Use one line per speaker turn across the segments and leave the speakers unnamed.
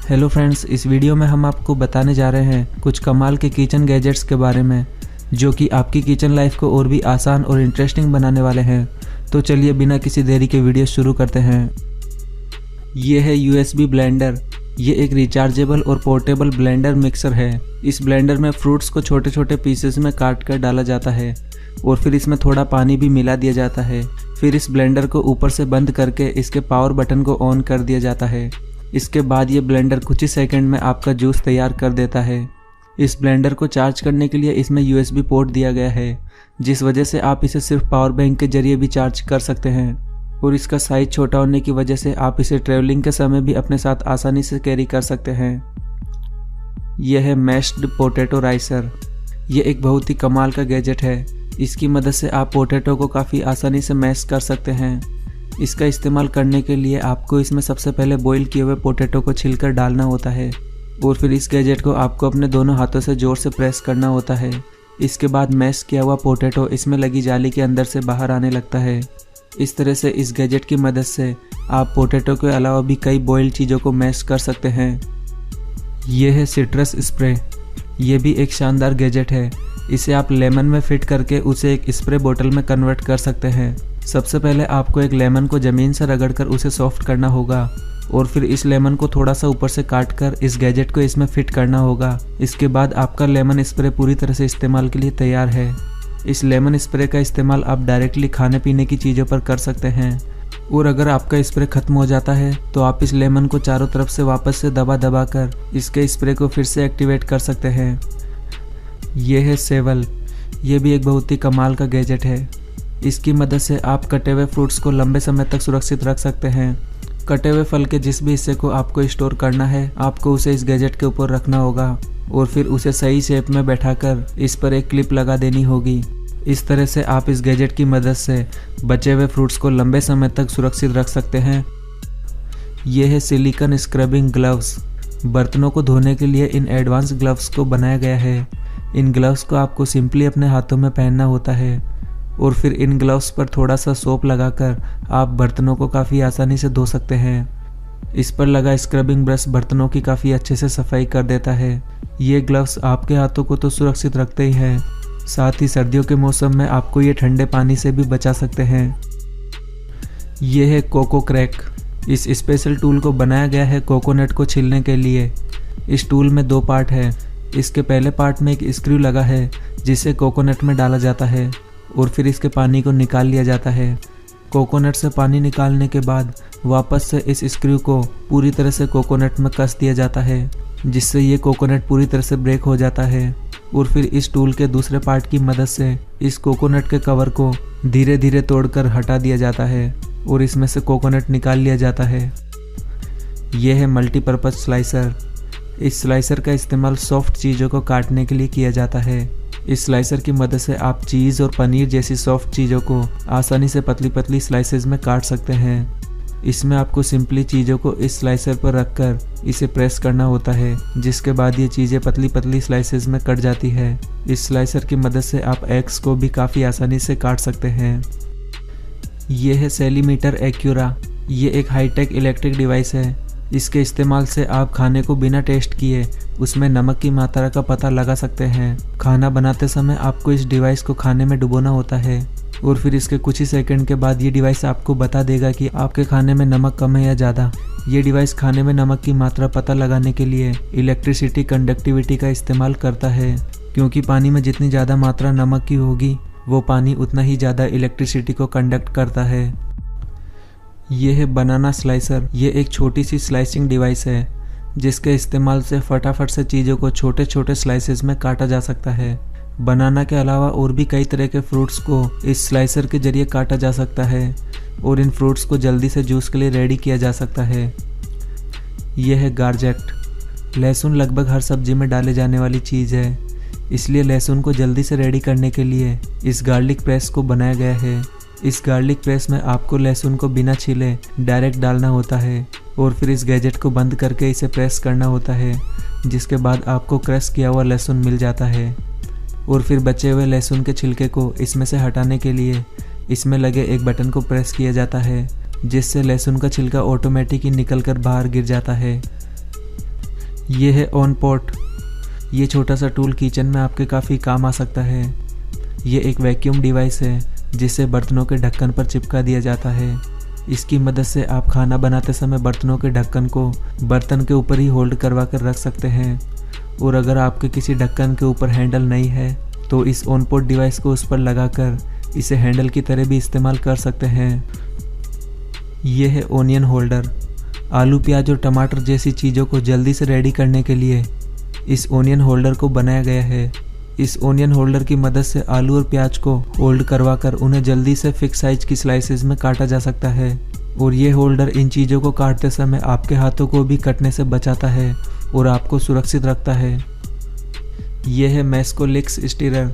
Hello friends, इस video में हम आपको बताने जा रहे हैं कुछ कमाल के किचन गैजेट्स के बारे में जो कि आपकी किचन लाइफ को और भी आसान और इंटरेस्टिंग बनाने वाले हैं। तो चलिए बिना किसी देरी के वीडियो शुरू करते हैं। ये है USB ब्लेंडर। ये एक रिचार्जेबल और पोर्टेबल ब्लेंडर मिक्सर है। इस ब्लेंडर में फ्रूट्स को छोटे छोटे पीसेस में काट कर डाला जाता है और फिर इसमें थोड़ा पानी भी मिला दिया जाता है। फिर इस ब्लेंडर को ऊपर से बंद करके इसके पावर बटन को ऑन कर दिया जाता है। इसके बाद ये ब्लेंडर कुछ ही सेकंड में आपका जूस तैयार कर देता है। इस ब्लेंडर को चार्ज करने के लिए इसमें USB पोर्ट दिया गया है, जिस वजह से आप इसे सिर्फ पावर बैंक के जरिए भी चार्ज कर सकते हैं। और इसका साइज छोटा होने की वजह से आप इसे ट्रैवलिंग के समय भी अपने साथ आसानी से कैरी कर सकते हैं। यह है मैश्ड पोटैटो राइसर। यह एक बहुत ही कमाल का गैजेट है। इसकी मदद से आप पोटैटो को काफ़ी आसानी से मैश कर सकते हैं। इसका इस्तेमाल करने के लिए आपको इसमें सबसे पहले बॉईल किए हुए पोटैटो को छिलकर डालना होता है और फिर इस गैजेट को आपको अपने दोनों हाथों से जोर से प्रेस करना होता है। इसके बाद मैश किया हुआ पोटैटो इसमें लगी जाली के अंदर से बाहर आने लगता है। इस तरह से इस गैजेट की मदद से आप पोटैटो के अलावा भी कई बॉइल्ड चीज़ों को मैश कर सकते हैं। यह है सिट्रस स्प्रे। यह भी एक शानदार गैजेट है। इसे आप लेमन में फिट करके उसे एक स्प्रे बोतल में कन्वर्ट कर सकते हैं। सबसे पहले आपको एक लेमन को ज़मीन से रगड़कर उसे सॉफ्ट करना होगा और फिर इस लेमन को थोड़ा सा ऊपर से काटकर इस गैजेट को इसमें फिट करना होगा। इसके बाद आपका लेमन स्प्रे पूरी तरह से इस्तेमाल के लिए तैयार है। इस लेमन स्प्रे का इस्तेमाल आप डायरेक्टली खाने पीने की चीज़ों पर कर सकते हैं और अगर आपका स्प्रे ख़त्म हो जाता है तो आप इस लेमन को चारों तरफ से वापस से दबा दबा कर इसके स्प्रे को फिर से एक्टिवेट कर सकते हैं। यह है सेवल। यह भी एक बहुत ही कमाल का गैजेट है। इसकी मदद से आप कटे हुए फ्रूट्स को लंबे समय तक सुरक्षित रख सकते हैं। कटे हुए फल के जिस भी हिस्से को आपको स्टोर करना है, आपको उसे इस गैजेट के ऊपर रखना होगा और फिर उसे सही शेप में बैठाकर इस पर एक क्लिप लगा देनी होगी। इस तरह से आप इस गैजेट की मदद से बचे हुए फ्रूट्स को लंबे समय तक सुरक्षित रख सकते हैं। यह है सिलिकॉन स्क्रबिंग ग्लव्स। बर्तनों को धोने के लिए इन एडवांस ग्लव्स को बनाया गया है। इन ग्लव्स को आपको सिंपली अपने हाथों में पहनना होता है और फिर इन ग्लव्स पर थोड़ा सा सोप लगाकर आप बर्तनों को काफ़ी आसानी से धो सकते हैं। इस पर लगा स्क्रबिंग ब्रश बर्तनों की काफ़ी अच्छे से सफाई कर देता है। ये ग्लव्स आपके हाथों को तो सुरक्षित रखते ही हैं, साथ ही सर्दियों के मौसम में आपको ये ठंडे पानी से भी बचा सकते हैं। ये है कोको क्रैक। इस स्पेशल टूल को बनाया गया है कोकोनट को छीलने के लिए। इस टूल में 2 पार्ट है। इसके पहले पार्ट में एक स्क्रू लगा है जिसे कोकोनट में डाला जाता है और फिर इसके पानी को निकाल लिया जाता है। कोकोनट से पानी निकालने के बाद वापस से इस स्क्रू को पूरी तरह से कोकोनट में कस दिया जाता है, जिससे ये कोकोनट पूरी तरह से ब्रेक हो जाता है और फिर इस टूल के दूसरे पार्ट की मदद से इस कोकोनट के कवर को धीरे धीरे तोड़कर हटा दिया जाता है और इसमें से कोकोनट निकाल लिया जाता है। यह है मल्टीपर्पज़ स्लाइसर। इस स्लाइसर का इस्तेमाल सॉफ्ट चीज़ों को काटने के लिए किया जाता है। इस स्लाइसर की मदद से आप चीज़ और पनीर जैसी सॉफ्ट चीज़ों को आसानी से पतली पतली स्लाइसेस में काट सकते हैं। इसमें आपको सिंपली चीज़ों को इस स्लाइसर पर रखकर इसे प्रेस करना होता है, जिसके बाद ये चीज़ें पतली पतली स्लाइसेस में कट जाती है। इस स्लाइसर की मदद से आप एग्स को भी काफ़ी आसानी से काट सकते हैं। ये है सेलीमीटर एक्यूरा। ये एक हाईटेक इलेक्ट्रिक डिवाइस है। इसके इस्तेमाल से आप खाने को बिना टेस्ट किए उसमें नमक की मात्रा का पता लगा सकते हैं। खाना बनाते समय आपको इस डिवाइस को खाने में डुबोना होता है और फिर इसके कुछ ही सेकंड के बाद ये डिवाइस आपको बता देगा कि आपके खाने में नमक कम है या ज़्यादा। ये डिवाइस खाने में नमक की मात्रा पता लगाने के लिए इलेक्ट्रिसिटी कंडक्टिविटी का इस्तेमाल करता है, क्योंकि पानी में जितनी ज़्यादा मात्रा नमक की होगी वो पानी उतना ही ज़्यादा इलेक्ट्रिसिटी को कंडक्ट करता है। ये है बनाना स्लाइसर। ये एक छोटी सी स्लाइसिंग डिवाइस है जिसके इस्तेमाल से फटाफट से चीज़ों को छोटे छोटे स्लाइसेस में काटा जा सकता है। बनाना के अलावा और भी कई तरह के फ्रूट्स को इस स्लाइसर के जरिए काटा जा सकता है और इन फ्रूट्स को जल्दी से जूस के लिए रेडी किया जा सकता है। यह है गार्जेट। लहसुन लगभग हर सब्जी में डाले जाने वाली चीज़ है, इसलिए लहसुन को जल्दी से रेडी करने के लिए इस गार्लिक प्रेस को बनाया गया है। इस गार्लिक प्रेस में आपको लहसुन को बिना छीले डायरेक्ट डालना होता है और फिर इस गैजेट को बंद करके इसे प्रेस करना होता है, जिसके बाद आपको क्रश किया हुआ लहसुन मिल जाता है। और फिर बचे हुए लहसुन के छिलके को इसमें से हटाने के लिए इसमें लगे एक बटन को प्रेस किया जाता है, जिससे लहसुन का छिलका ऑटोमेटिक ही निकल कर बाहर गिर जाता है। ये है ऑन पॉट। ये छोटा सा टूल किचन में आपके काफ़ी काम आ सकता है। ये एक वैक्यूम डिवाइस है जिसे बर्तनों के ढक्कन पर चिपका दिया जाता है। इसकी मदद से आप खाना बनाते समय बर्तनों के ढक्कन को बर्तन के ऊपर ही होल्ड करवा कर रख सकते हैं। और अगर आपके किसी ढक्कन के ऊपर हैंडल नहीं है तो इस ऑन पॉट डिवाइस को उस पर लगाकर इसे हैंडल की तरह भी इस्तेमाल कर सकते हैं। यह है ओनियन होल्डर। आलू, प्याज और टमाटर जैसी चीज़ों को जल्दी से रेडी करने के लिए इस ओनियन होल्डर को बनाया गया है। इस ओनियन होल्डर की मदद से आलू और प्याज को होल्ड करवाकर उन्हें जल्दी से फिक्स साइज की स्लाइसेस में काटा जा सकता है। और ये होल्डर इन चीज़ों को काटते समय आपके हाथों को भी कटने से बचाता है और आपको सुरक्षित रखता है। यह है मैस्कोलिक्स स्टीरर।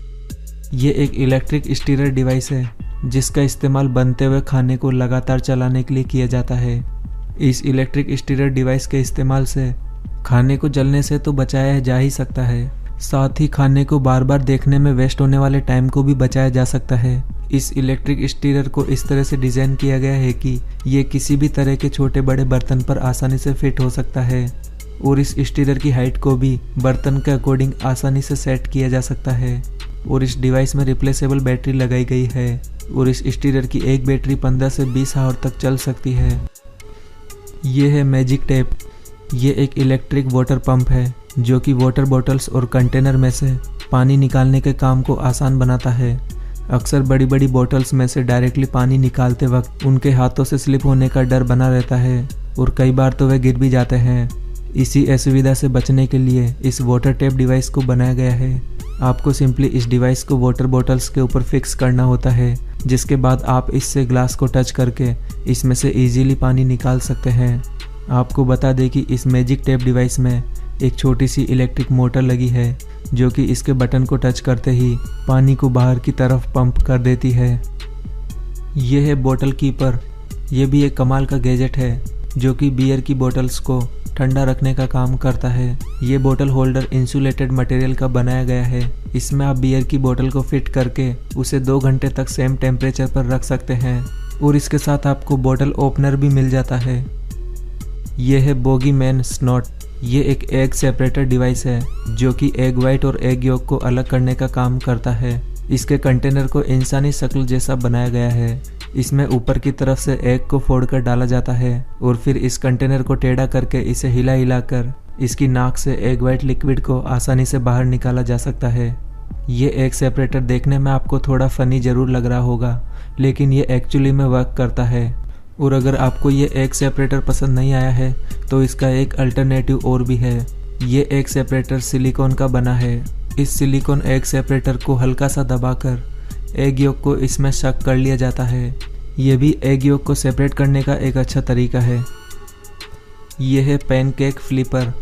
ये एक इलेक्ट्रिक स्टीरर डिवाइस है जिसका इस्तेमाल बनते हुए खाने को लगातार चलाने के लिए किया जाता है। इस इलेक्ट्रिक स्टीरर डिवाइस के इस्तेमाल से खाने को जलने से तो बचाया जा ही सकता है, साथ ही खाने को बार बार देखने में वेस्ट होने वाले टाइम को भी बचाया जा सकता है। इस इलेक्ट्रिक स्टीरर को इस तरह से डिज़ाइन किया गया है कि ये किसी भी तरह के छोटे बड़े बर्तन पर आसानी से फिट हो सकता है और इस स्टीरर की हाइट को भी बर्तन के अकॉर्डिंग आसानी से सेट किया जा सकता है। और इस डिवाइस में रिप्लेसेबल बैटरी लगाई गई है और इस स्टीरर की एक बैटरी 15 से 20 आवर तक चल सकती है। ये है मैजिक टैप। ये एक इलेक्ट्रिक वाटर पंप है जो कि वाटर बॉटल्स और कंटेनर में से पानी निकालने के काम को आसान बनाता है। अक्सर बड़ी बड़ी बॉटल्स में से डायरेक्टली पानी निकालते वक्त उनके हाथों से स्लिप होने का डर बना रहता है और कई बार तो वे गिर भी जाते हैं। इसी असुविधा से बचने के लिए इस वाटर टैप डिवाइस को बनाया गया है। आपको सिंपली इस डिवाइस को वाटर बॉटल्स के ऊपर फिक्स करना होता है, जिसके बाद आप इससे ग्लास को टच करके इसमें से इजीली पानी निकाल सकते हैं। आपको बता दें कि इस मैजिक टैप डिवाइस में एक छोटी सी इलेक्ट्रिक मोटर लगी है जो कि इसके बटन को टच करते ही पानी को बाहर की तरफ पंप कर देती है। यह है बोतल कीपर। यह भी एक कमाल का गैजेट है जो कि बियर की बोतल्स को ठंडा रखने का काम करता है। ये बोतल होल्डर इंसुलेटेड मटेरियल का बनाया गया है। इसमें आप बियर की बोतल को फिट करके उसे 2 घंटे तक सेम टेम्परेचर पर रख सकते हैं और इसके साथ आपको बोतल ओपनर भी मिल जाता है। यह है बोगी मैन स्नॉट। ये एक एग सेपरेटर डिवाइस है जो कि एग वाइट और एग योक को अलग करने का काम करता है। इसके कंटेनर को इंसानी शक्ल जैसा बनाया गया है। इसमें ऊपर की तरफ से एग को फोड़कर डाला जाता है और फिर इस कंटेनर को टेढ़ा करके इसे हिला कर इसकी नाक से एग वाइट लिक्विड को आसानी से बाहर निकाला जा सकता है। ये एग सेपरेटर देखने में आपको थोड़ा फनी जरूर लग रहा होगा, लेकिन ये एक्चुअली में वर्क करता है। और अगर आपको ये एग सेपरेटर पसंद नहीं आया है तो इसका एक अल्टरनेटिव और भी है। ये एग सेपरेटर सिलिकॉन का बना है। इस सिलिकॉन एग सेपरेटर को हल्का सा दबाकर एग योक को इसमें शक कर लिया जाता है। ये भी एग योक को सेपरेट करने का एक अच्छा तरीका है। यह है पैनकेक फ्लिपर।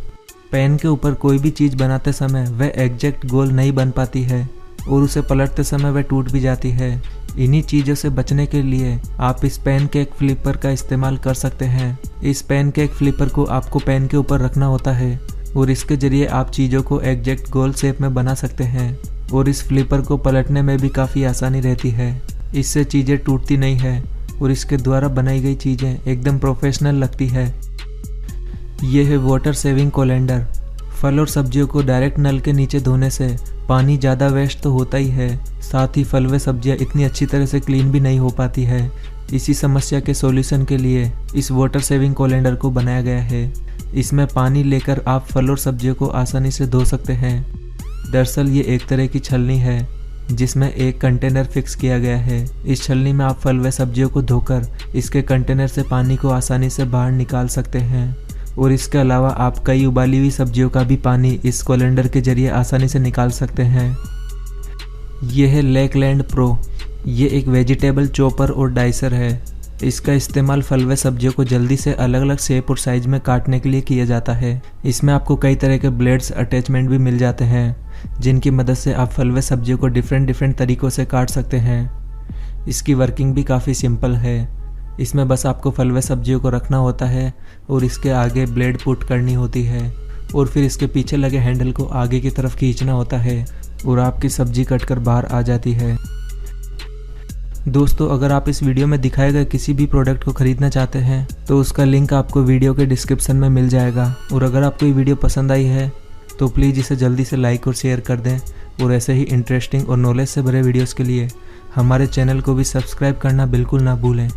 पैन के ऊपर कोई भी चीज़ बनाते समय वह एग्जैक्ट गोल नहीं बन पाती है और उसे पलटते समय वह टूट भी जाती है। इन्हीं चीज़ों से बचने के लिए आप इस पैनकेक फ्लिपर का इस्तेमाल कर सकते हैं। इस पैनकेक फ्लिपर को आपको पैन के ऊपर रखना होता है और इसके ज़रिए आप चीज़ों को एग्जैक्ट गोल शेप में बना सकते हैं और इस फ्लिपर को पलटने में भी काफ़ी आसानी रहती है। इससे चीज़ें टूटती नहीं है और इसके द्वारा बनाई गई चीज़ें एकदम प्रोफेशनल लगती है। ये है वाटर सेविंग कोलैंडर। फल और सब्जियों को डायरेक्ट नल के नीचे धोने से पानी ज़्यादा वेस्ट तो होता ही है, साथ ही फल व सब्जियाँ इतनी अच्छी तरह से क्लीन भी नहीं हो पाती है। इसी समस्या के सॉल्यूशन के लिए इस वाटर सेविंग कोलैंडर को बनाया गया है। इसमें पानी लेकर आप फल और सब्जियों को आसानी से धो सकते हैं। दरअसल ये एक तरह की छलनी है जिसमें एक कंटेनर फिक्स किया गया है। इस छलनी में आप फल व सब्जियों को धोकर इसके कंटेनर से पानी को आसानी से बाहर निकाल सकते हैं और इसके अलावा आप कई उबाली हुई सब्जियों का भी पानी इस कोलैंडर के जरिए आसानी से निकाल सकते हैं। यह है लेकलैंड प्रो। ये एक वेजिटेबल चॉपर और डाइसर है। इसका इस्तेमाल फल व सब्जियों को जल्दी से अलग अलग शेप और साइज में काटने के लिए किया जाता है। इसमें आपको कई तरह के ब्लेड्स अटैचमेंट भी मिल जाते हैं जिनकी मदद से आप फल व सब्जियों को डिफरेंट तरीक़ों से काट सकते हैं। इसकी वर्किंग भी काफ़ी सिंपल है। इसमें बस आपको फल व सब्जियों को रखना होता है और इसके आगे ब्लेड पुट करनी होती है और फिर इसके पीछे लगे हैंडल को आगे की तरफ खींचना होता है और आपकी सब्जी कटकर बाहर आ जाती है। दोस्तों, अगर आप इस वीडियो में दिखाए गए किसी भी प्रोडक्ट को खरीदना चाहते हैं तो उसका लिंक आपको वीडियो के डिस्क्रिप्शन में मिल जाएगा। और अगर आपको ये वीडियो पसंद आई है तो प्लीज़ इसे जल्दी से लाइक और शेयर कर दें। और ऐसे ही इंटरेस्टिंग और नॉलेज से भरे वीडियोज़ के लिए हमारे चैनल को भी सब्सक्राइब करना बिल्कुल ना भूलें।